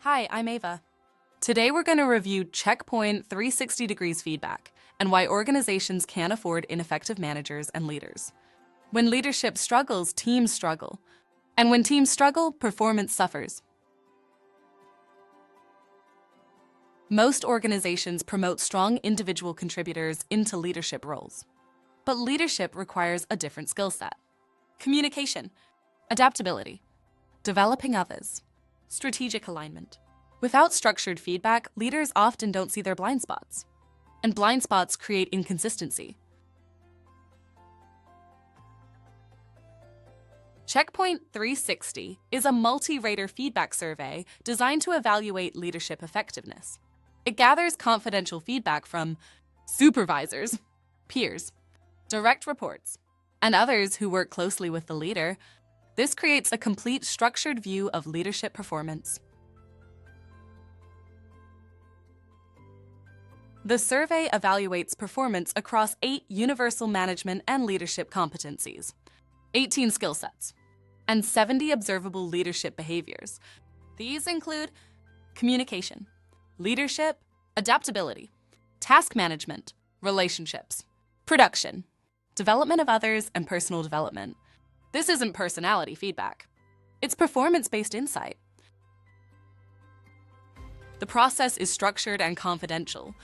Hi, I'm Ava. Today we're going to review CheckPoint 360 degrees feedback and why organizations can't afford ineffective managers and leaders. When leadership struggles, teams struggle. And when teams struggle, performance suffers. Most organizations promote strong individual contributors into leadership roles. But leadership requires a different skill set. Communication, adaptability, developing others, strategic alignment. Without structured feedback, leaders often don't see their blind spots. And blind spots create inconsistency. CheckPoint 360 is a multi-rater feedback survey designed to evaluate leadership effectiveness. It gathers confidential feedback from supervisors, peers, direct reports, and others who work closely with the leader. This creates a complete structured view of leadership performance. The survey evaluates performance across 8 universal management and leadership competencies, 18 skill sets, and 70 observable leadership behaviors. These include communication, leadership, adaptability, task management, relationships, production, development of others, and personal development. This isn't personality feedback. It's performance-based insight. The process is structured and confidential.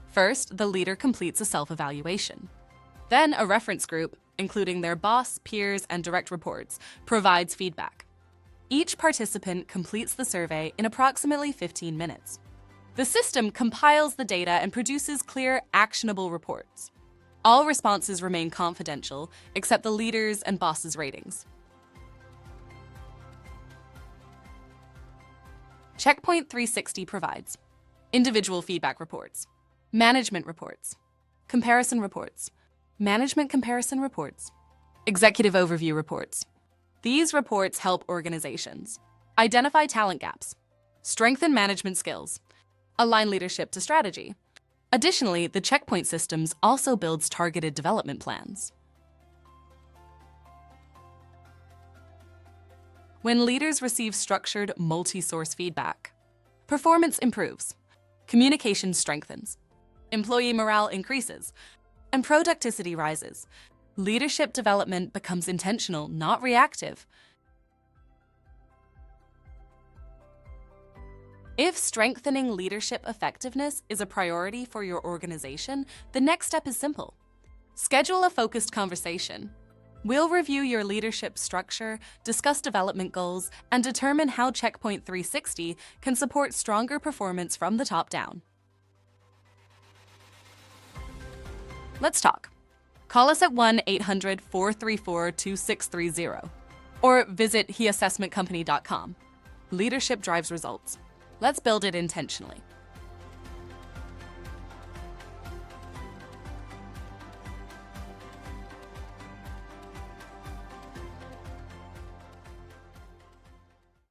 First, the leader completes a self-evaluation. Then, a reference group, including their boss, peers, and direct reports, provides feedback. Each participant completes the survey in approximately 15 minutes. The system compiles the data and produces clear, actionable reports. All responses remain confidential, except the leaders' and bosses' ratings. CheckPoint 360 provides individual feedback reports, management reports, comparison reports, management comparison reports, executive overview reports. These reports help organizations identify talent gaps, strengthen management skills, align leadership to strategy. Additionally, the CheckPoint systems also builds targeted development plans. When leaders receive structured, multi-source feedback, performance improves, communication strengthens, employee morale increases, and productivity rises. Leadership development becomes intentional, not reactive. If strengthening leadership effectiveness is a priority for your organization, the next step is simple. Schedule a focused conversation. We'll review your leadership structure, discuss development goals, and determine how CheckPoint 360 can support stronger performance from the top down. Let's talk. Call us at 1-800-434-2630 or visit heassessmentcompany.com. Leadership drives results. Let's build it intentionally.